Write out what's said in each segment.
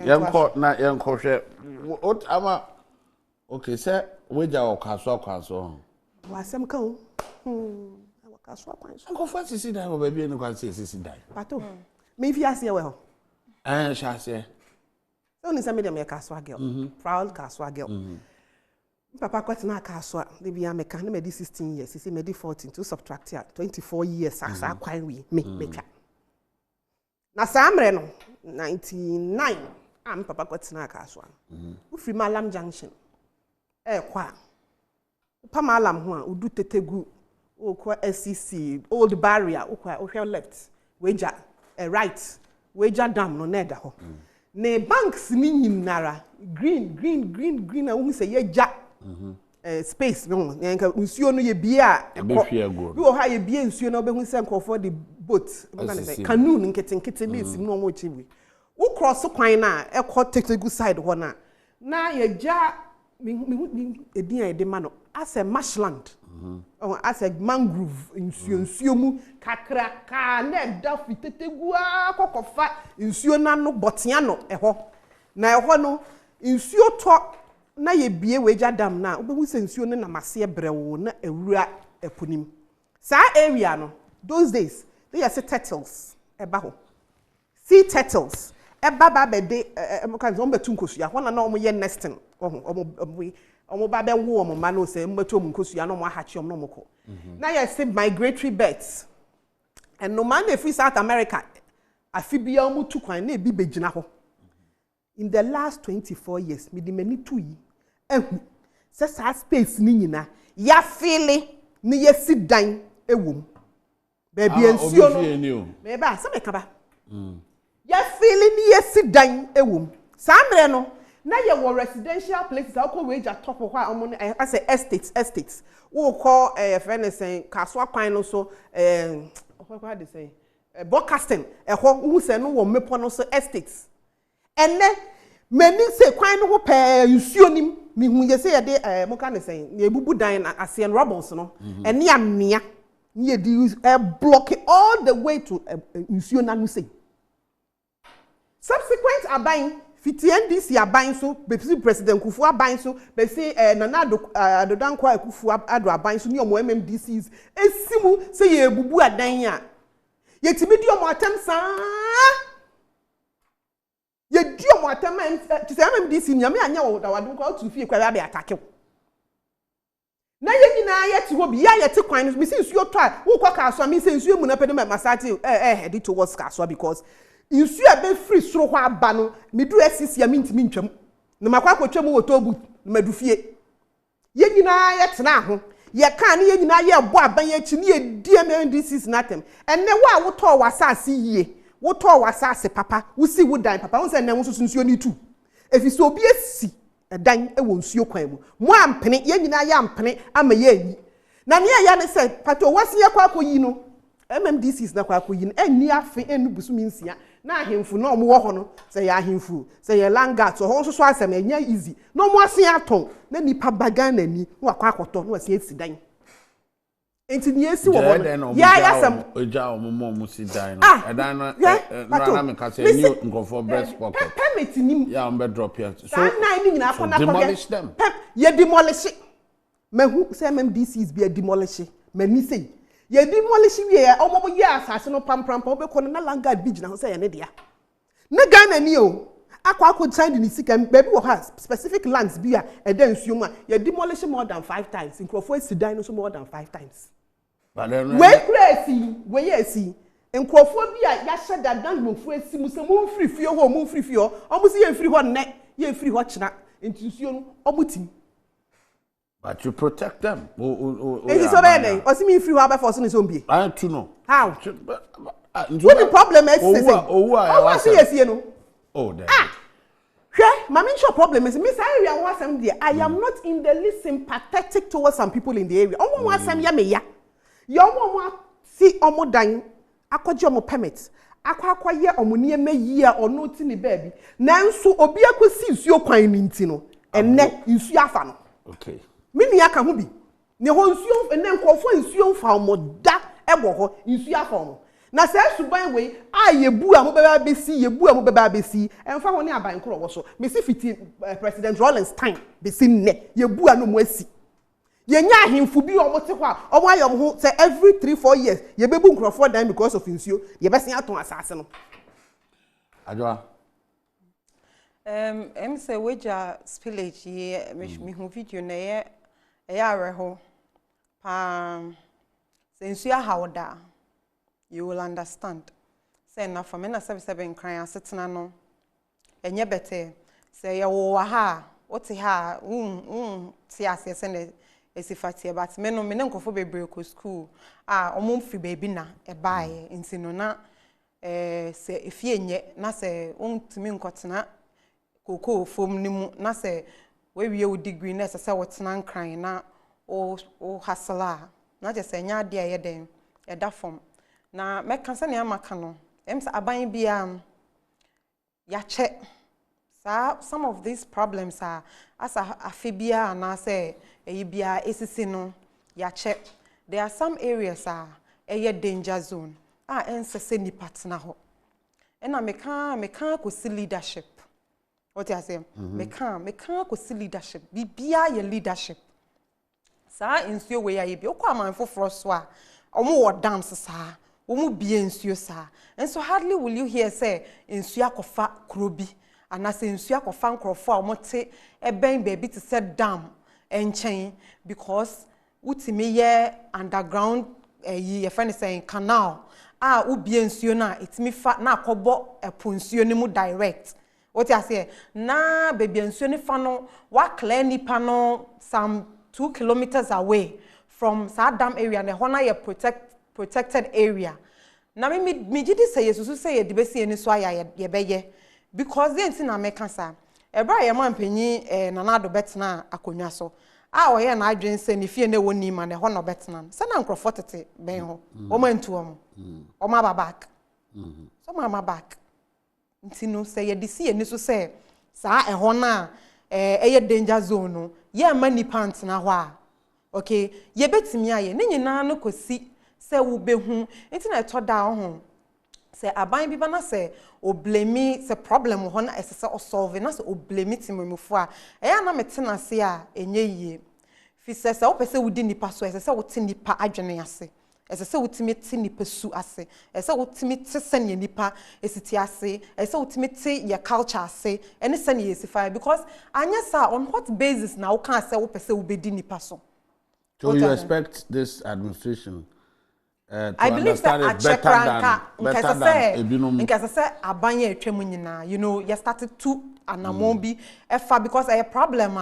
Yanko share. What ama? Okay, sir. Weija o kaso. Wasem kan. Awa kaso kwan so. Uncle first see that baby and can say see that. Pato. Me fi ase we ho. Sha say. So ni say me dem kaso girl. Proud kaso girl. Papa kwatena kaso de bia me kan me di 16 years, see me di 14 to subtract 24 years asa kwan we me twa. Na samre no 99 am papa kwatena kaso. Wo free Malam Junction. Kwa. Pa Malam ho a udu tetegu o kwa SCC old barrier o kwa o left Weija right Weija Dam no na da ho. Ne banks ni nyinara green a wo say ye ja space no nka nsuo no ye bie a bi wo ha ye bie nsuo no obehu se nkofo the boat canoe nkete na esim no mo chiwe wo cross kwan na ekọ tetegu side ho na ye ja mi edin a edema no as a marshland as a mangrove nsuo mu kakraka na da fitetegu akokofa nsuo na no botia no eho na eho no nsuo to na ye bie Weija Dam na obehu se nsuo no na mase brewo na ewura eponim sa area no those days they are say turtles eba ho sea turtles eba ba be de kan zo mbetu nkosua ho na omo ye nesting omo ba be wo omo ma no se mbetu omo nkosua no omo ahachi omo no moko na ye say migratory birds and no man dey free South America afibia omo tu kwan na ebi begina ho in the last 24 years me di mani tu yi ehu se sa space ni nyina ya feel ni ye sidan ewom ba bia nsuo no me ba se me ka ba ya feel ni ye sidan ewom samre no na ye wo residential places akọ Weija top ho a omo as estates wo call friend say kaso kwan no so what they say broadcasting ho hu se no wo mepo no so estates enne mani se kwan no ho pe nsuo nim mi hu ye se ye de mo kan say ye bubu dan na ase rubbles no enne amia ye di block all the way to nsuo na no say subsequent aban fiti NDC aban so be president Kufu aban so be say Nana Adodankwa Kufu ado aban so ni omo MMDCs esimu say ye bubu adan a ye timi di omo atem saa ye di omo atem ti say MMDC nyame anya wo da wadon kwa otu fie kwa ya be atake na ye nyina ye ti ho bi ya ye ti kwan no mi say nsuo to a wo kwa ka so mi say nsuo mu na pede masati head towards Kaso because insu ebe free soro ho aba no medu asisi ya mintimi ntwam na makwa akotwam wo tobu na madufie ye nyina ye tena ho ye kan ye nyina ye bo aban ya chi ne ye DMNDCs natem enne wa wo to wasase yie wo to wasase papa wo si wo dan papa wo se nan wo nsuo ni tu efisi obi esi edan e wo nsuo kwan mu mo ampene ye nyina ye ampene ama ye yi na ne ya ne se pato wase ye kwa akoyi no MMDCs na kwa akoyi no enni afe enu busumi nsia na ahemfu na omo wo ho no se ya ahemfu se ya langat so ho so asem enya easy na omo ase aton na nipa bagan na ni wa kwa akoto na wase esidan enti ni esi wo no ya sam oja omo mo si dan no edan no na me ka se ni nkofo breast pocket permit nim ya on be drop here so na ni nyina akona demolish them ye demolish mehu se MMDCs be demolish mani sei ye demolish wie omo ye asase no pampram obekọ na langard bi gina ho se ye ne dia na Ghana ni o akwa sign ni sika baby wo ha specific lands bi a eda nsuo mu a ye demolish more than 5 times nkrofo esidan no so more than 5 times but then we crazy we yesi nkrofo bi a ya sheda dan mofu esi mu se mu free fie ho mu free fie omo se ye free ho ne ye free ho china nsuo no omutim. But you protect them. Is it so bad? Or see me free how by force in zombie? I don't know. How? What the problem is? Oh, yes, you know. Oh, there. My main problem is Miss Area was some there. I am not in the least sympathetic towards some people in the area. Omo was some ya. You want see omo dying. Akwaji omo permit. Akwa ye omo nieme year or no tini baby. Nansu obi akwesi nsuo kwan ni ntino. Enne nsuo afa no. Okay. Mini aka ho bi ne ho nsuo enne nkofo nsuo mfa omo da ebo ho nsuo afa omo na se suban we yebu a mo beba besi emfa ho ne aban kro wo so me si fiti President Rollins time besi nne yebu a no mo asi yenya ahemfu bi o mo te ho a o mo ayom ho say every 3-4 years ye bebu nkrofo dan because of insuo ye besen aton asase no Adwa em say Weija Spillage ye me hu video na ye areho pa se nsuo hawda you will understand say na for me na 77 kran asetena no enye bete say ye wo ha wote ha ti ase se ne esifatie but me no me nkofo bebre ko school omo mfi baby na e baaye nti no na se efie nye na se ontimi nkotena koko fom nimu na se we wie wo degree na se wotena nkran na o hasala na je se nya ade ye den e da fom na meka se ne amaka no emsa aban bia ya che some of these problems are as a phobia and say bia esisi no ya che there are some areas a danger zone ensese ni partner ho na meka ko si leadership what you say meka ko si leadership bibia ye leadership sa insuo we ya ye bi okwa man foforo so a omo wo dams sa omo bia insuo sa and so hardly will you hear say insuo akofa krobi anase nsuo akofa nkrofo a omote eben baby to set dam enchen because utimi ye underground ye friend saying canal ubie nsuo na itimi fa na akobo epo nsuo ni mu direct what you say na baby nsuo ni fa no wa clear nipa no some 2 kilometers away from that dam area na ho na ye protected area na me gidi say yesusu say ye de besi eni so aya ye beye because they nti na meka sa ebra ye man panyi nanado betena akonwa so oye na adwen se ne fie na woni ma ne ho no betena se na nkrofo tete ben ho o ma ntu o ma back so ma back nti no se ye de si eni so se sa ho na eye danger zone no ye ma ni pant na ho a okay ye betimi aye ne nyina no kosi se wo behu nti na etoda ho se aban bi bana se o blame se problem ho na esese o solve na se o blame timemufo a eya na metena se a enye yie fi se o pese wudi nipa so esese wo ti nipa adwene ase esese wo timi ti nipa su ase esese wo timi ti se ne nipa esiti ase esese wo timi ti your culture ase ene se ne yesify because anya sa on what basis na wo kan se wo pese wo bedi nipa so. So you expect this administration I believe that better than ebinum. In case say abanye etwemu nyina, you know, you started to anamon bi efa because a problem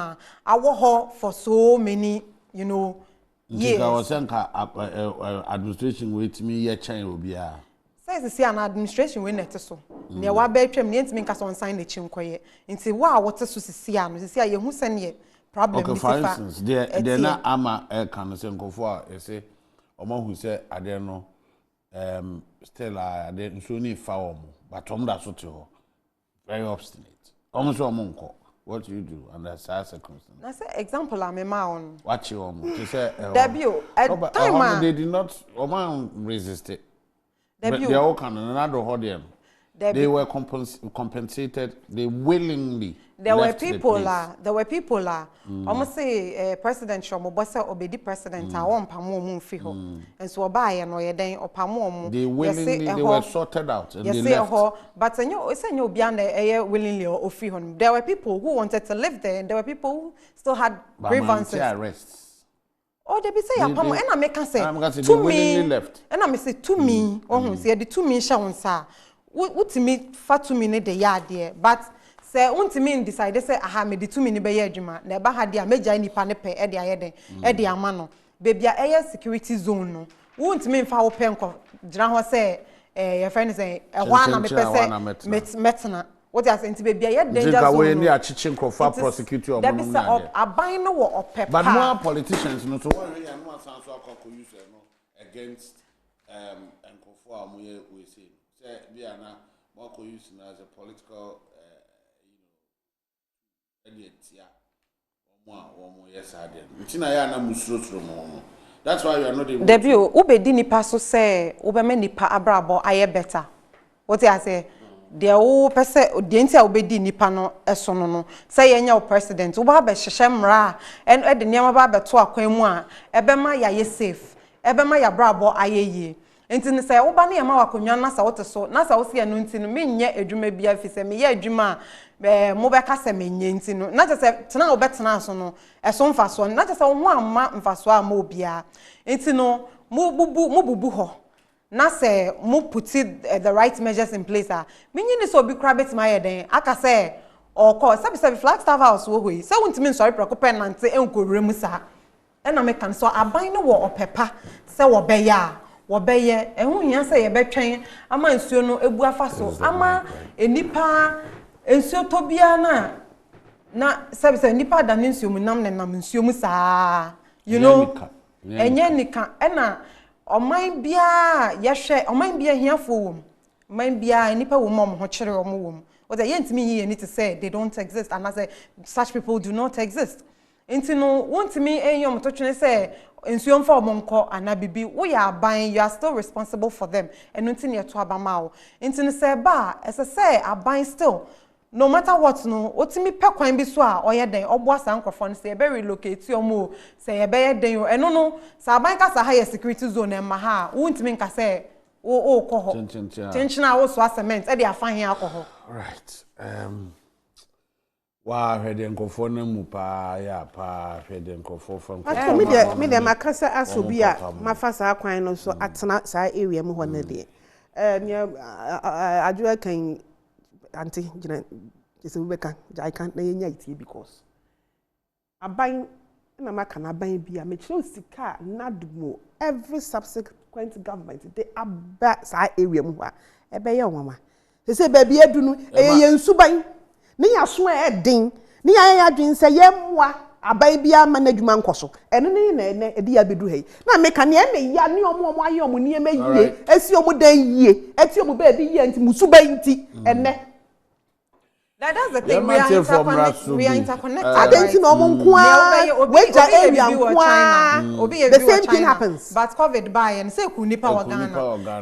awo for so many, you know, years. I was saying administration wait me ye chen obi a. Say see an administration we net so. Ne wa be twem ne ntimi nka so sign the chinkoye. Nti wa what so sisi ano, sisi a ye hu se ne problem okay, for instance, there na ama kan se nkofo a say omo hu say ade no still ade nso ni fa omo but omo da so te ho very obstinate omo so omo nko what do you do under such circumstances? Na say example am ma on watch you omo to say debut at time they did not omo resist it debut they all can another hold them. They were compensated. They willingly. There were people almost say President Shomo Bossa obedi president a won pamo mu fi ho. And so obaye no ye den opamo mu. They willingly they were sorted out and they left. But say obi an willingly or fi ho. There were people who wanted to live there and there were people who still had grievances. Arrests. Oh, they be say apamo and I make say to me left. And I say to me say the to me sha won sa utimi fa to me ne de yard there but say untimi decide say aha me de to me ne be ye adwuma na ba ha de a meja nipa ne pe e de ayeden e de ama no baby a security zone no untimi fa wo penko gira ho say your friend say ehwa na me pese metena what you say nti baby a danger zone no we ni achichi nkofa prosecute o mo na aban no wo opepa but more politicians no so what we no asanso akoko use no against nkofa amoye we say Biana Moko used as a political idiot, yeah. Or more, yes, I did. China Yana Musro, That's why you are not able. Debut, ubedi nipa so say ubeme nipa abrabo aye better. What I say? There o pese the ntia ubedi nipa no eso no say yenya o president uba be hyehyem mra en e de niam ba beto akwan mu a ebema ya ye safe ebema ya brabo aye yie enti ne say uba ne yema wakonwa na sa wote so na sa wo se enu enti no menye adwuma bia fi se me ye adwuma mo be ka se menye enti no na je se tena obetena so no eso mfa so na je se wo ho amma mfa so ama obia enti no mo bubu ho na say mo put it, the right measures in place menyi ni so bi kra betima ye den aka say or call sabi Flagstaff house wo hoyi say wontimi nsori preko pen nante enkorure mu sa e na me kan so aban no wo opepa say wo beye ehun hia say ye betwen ama nsuo no ebu afa so ama enipa nsuo to bia na sabi nipa da ne nsuo mu nam nsuo mu sa you know enye nika na oman bia yehwe oman bia hiafo wom oman bia nipa wo mom ho kire wo wom o da yentimi yi ni to say they don't exist and I say such people do not exist enti no wontimi enyom to twene say ensuo mfa omonko anabibi wo ya aban you are still responsible for them enu enti ne to abama wo enti no say ba ese say aban still no matter what no otimi pe kwan bi so a oye den oboa san krofo no say e be relocate omo say e be ye den o eno no sa ban ka sa high security zone e ma ha wontimi nka say o ko ho chenchina wo so cement e dey afan here alcohol right wa hwede nkofo na mu pa ya pa hwede nkofo from me de makasa asobi a mafasa akwan no so atena sa area mu ho na de adwa kan anti gina ese we can I can't na yenya itie because aban na maka na aban bia me kire sika nadumo every subsequent government they aba sa area mu ha ebe ye onwama se baabi edu no eye nsuban ne yaso e den ne ya adwen se ye mwa aban bia ma nadwuma nkoso ene ne edi ya bedu hei na meka ne e ya ne omo aye omo ne ema yie esi omo dan yie eti omo baabi yie nti musuban nti ene that's the thing we are interconnected. I don't know Weija area the same thing happens. But COVID by and say kunipa wa Ghana.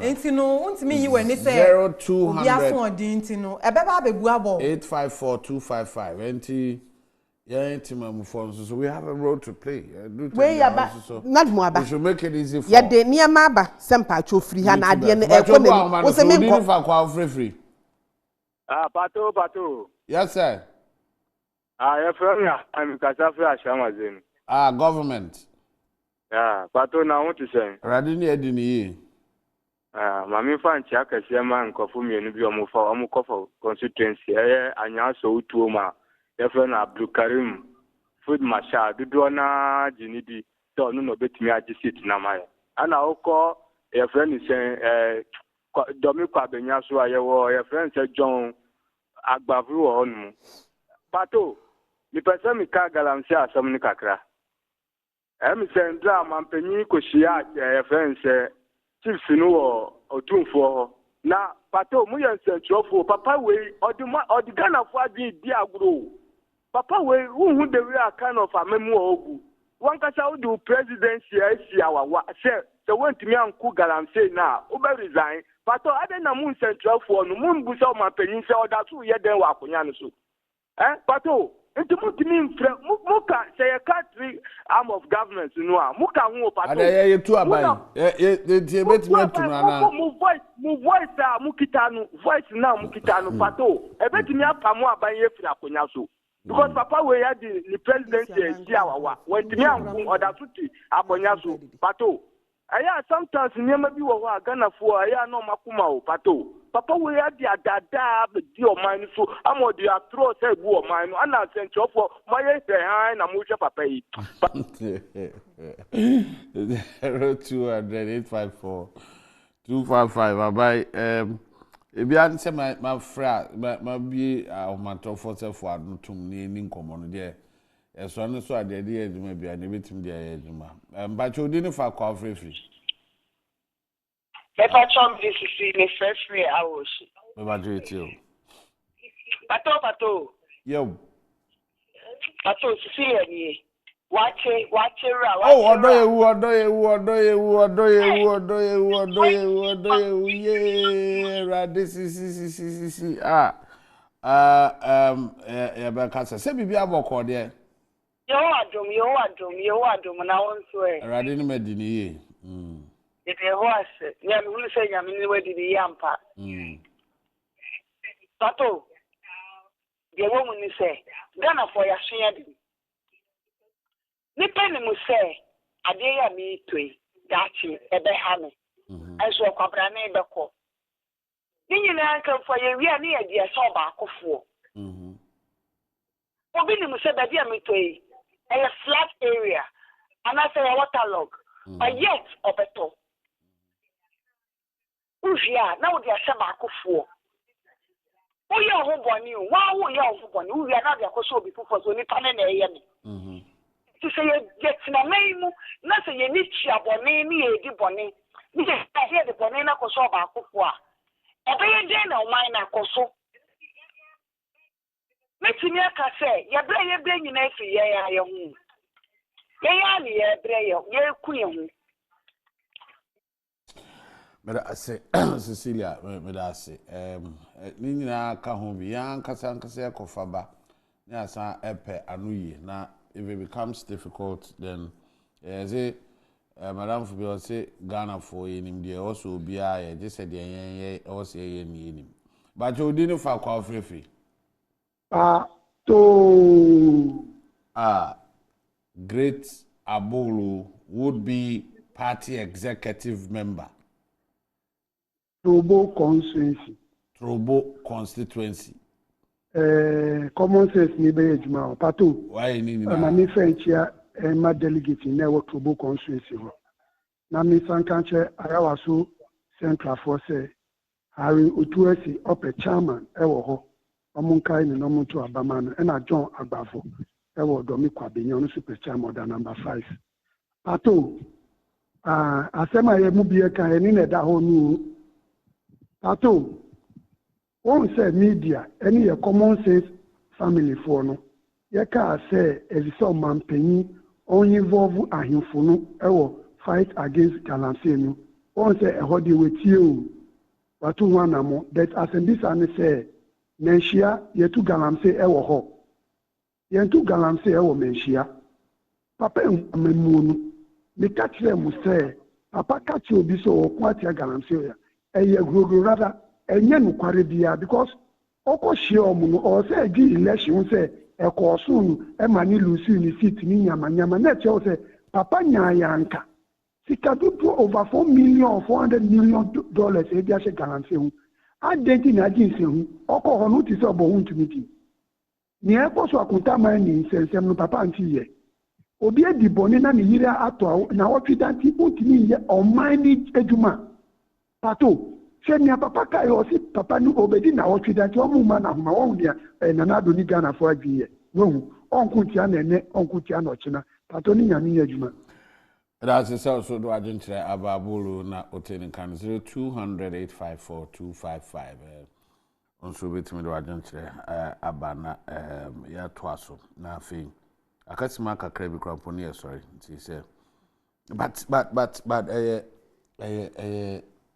Enti no untimi yi we ni say 0200 bia so odi enti no ebeba bebu abo 854255 enti yeah intimate phone so we have a role to play. Not more about. We should make it easy for. Yeah, de near maba sempa cho free ha na ade ne economy. We say me ko free. Pato. Yes, sir. Your friend, I'm Kasafi Ashamazin. Government. Pato, now what to say? Radini Edini. Mammy Fan Chaka, Siaman, Kofumi, and Biomo for Omukofo constituency, and also Tuoma, your friend Abdul Karim, Food Masha, Dudona, Jinidi, don't know bet me at the city Namaya. And I'll call your friend is saying, Domiko Benyasu, your friend said John. Agbavu onu pato mi pese mi ka galamsi asam ni kakra mi sendra mampanyi koshia friends chiefs no wo otumfo ho na pato mu yan sentrofo papa we odi Ghana fo adi di agro papa we who the we are kind of amemu ogu wan kasa wo do presidency esi awawa se want me anku galamsi na obe resign pato ade na mun central for no mun busa o mapanyin se oda so ye den wa akonya no so pato enti mutimi mfre muka say a country arm of government no a muka hu pato ade ye tu aban ye tie betime tu na mu voice a mukita no voice na mukita no pato e betimi apamo aban ye fira akonya so because papa we ya the presidency esi awawa when timi anku oda so ti akonya so pato aya sometimes nyema bi wo ha Ghana fo aya no makuma o pato papa we ya dia dada be di o man so amo dia throw say bu o man no ana central for moye he han na mo hwe papa yi 0200 abai ebi an se my fra ma bi o manto for se fo adutum ni nkomo no de eso no so ade de eduma bia na betim de eduma mba chodi ni fa kwa free Pepper chom this is the first free hours. Mba jeti o Pato yo Pato Cecilia ni Wache ra. Oh, odo ye. Yeah, see. Bekasa. Say bibi aboko de. Yo adom na won so e. Rade ni medini ye. It e ho ase. Nya mi hu say nya mi ni wadi ni yampa. Tato. De wo mu ni say. Gana for ya hwea de. Nipa ni mu say ade ya mi toi. Dachi ebe ha me. Aso kwabra na ebe ko. Ni nyina kan for ye wi ani ya dia so ba akofo. Obi ni mu say ba dia mi toi. A flat area. And I say a waterlog. But yet obeto. Uvia na wo dia se ba akofo. Wo ye ho boni o. Wa wo ye ho boni. Uvia na dia koso obi fufo so ni pa na na eye me. To say ye get na maimu na say ye ni chia boni ni ye di boni. Ni je hear the boni na koso ba akofo a. Ebe ye den na o man na koso. Metimi aka say ye bra ye bra nyina fi ye ya ye hu. Ye ni ye bra ye ku ye hu. But I say Cecilia, but I say Nina ka ho bi yan kasa ekofaba na san epe anuye na if it becomes difficult then say madam for be say Ghana for yenim de also bia ye just said ye also ye ni but you didn't fa kwa free to Great Abulu would be party executive member Trobo constituency. Common sense ni be ejuma pato. Why ni na? Mani French ya ma delegate na wo Trobo constituency ho. Na mi sankanche ayawaso central force Harry Otuesi ope chairman ewo ho. Omunkai ni no muntu abama no na John Agbafo ewo do mi kwabenyo no super chairman da number 5. Pato asema ye mu bie kan ni na da ho nu Pato, one say media, any a common sense family for no. Yaka say as some man penny only involve a himfunu fight against Galamsey. One say a hody with you. But two one more that as in this and say Menshia ye two Galamsey ho. Ye two Galamsey Menshia. Papa memunu. Me catch them say Papa catch you be so quite a Galamsey. Rather, because Oko Shiomu or say election say a coursoon, a mani Lucy seat ni Yamanyama net say Papa Nyanka. Sikadu over $4 million or $400 million a dia galanse. I dating agency Oko Honuti so bohun to meeting. Near Poso Akuntama in Sem Papa Anti. Obi di bonina ni yira ato na wafidanti utimi ye o mani ejuma. Pato, senya papa kai osi papa nu obedi na otwida ti omu ma na homa won dia na na do ni Ghana fo adwiye. Wo onku tia na ene onku tia na ochina. Pato ni nyame adwuma. That's the so do agentre ababulu na oteni kan 0200854255 onso betimi do agentre abana ya toaso na afi akasima kakra bi kramponi sorry nti say but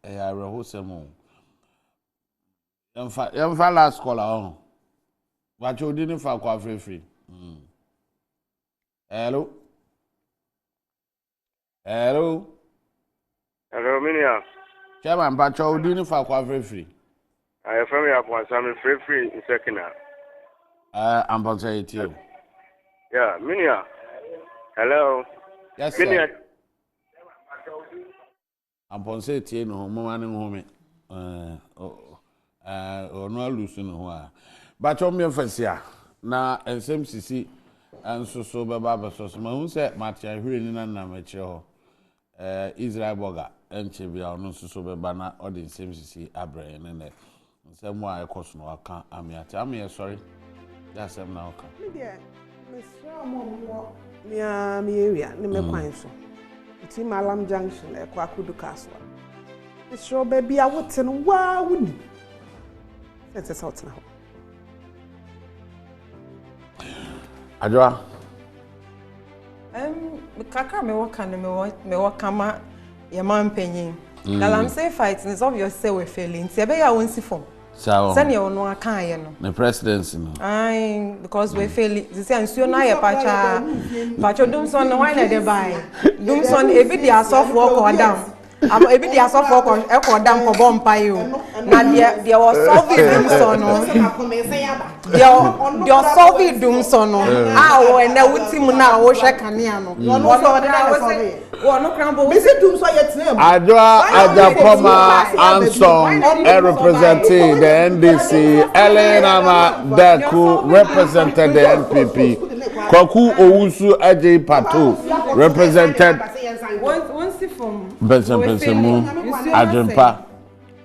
I rehearse them. Yamfa last call on. But you didn't fall quite free. Hello? Hello? Hello, Minia. Chairman, but you didn't fall quite free. I am from your point, I'm free in second. I'm going to say it to you. Yeah, Minia. Hello? Yes, Minia. sir. I'm going to say it to you, no, home. No losing no. But on me first year. Na SMCC and so baba so ma hu say matia hwere ni na na machire ho. Israel burger enchebia no so baba na all the SMCC abre ne ne. Nsem wa ekoso no aka amiata am sorry. That's am na aka. Me there, Mr. Momo near me area ne me kwan so. Iti Malam Junction ekwa Akudu Kaswa. Mr. Baby a woten wa wuni. Sense salt na ho. Adwa. Kaka me work kama your man penny. Galamsey fighting is obvious say we're failing. See, I won't see form. So, send you no account. The presidency. Aye, because we're failing. This is you na pacha Dumson no wine they buy. Dumson every day soft work or down. Every day soft work or echo down for bomb pay you. Na there was solving Dumson no. There solving Dumson no. Ah, when they would see na o share kania no. No crumble. Is it Dumson yet name? Ajapoma Anson representing the NDC. Elena Deku represented the NPP. Koku Owusu Ajay Pato represented Benson Ajimpa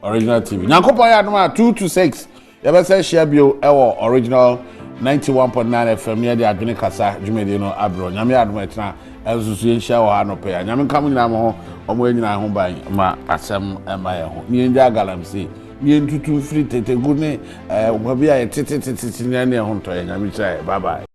Original TV. Nyankopo ya no 226. Yabese share bio ewo original 91.9 FM ya de adwene kasa dwumedi no abro. Nyame adom etna esusu enhia wo ha no pe. Nyame kam nyina mo omo enyina ho ban ma asem ema ye ho. Ni enja galamsi. Ni entutu free tete gu ne obabi a tete ne ho nto ya nyame chai. Bye bye.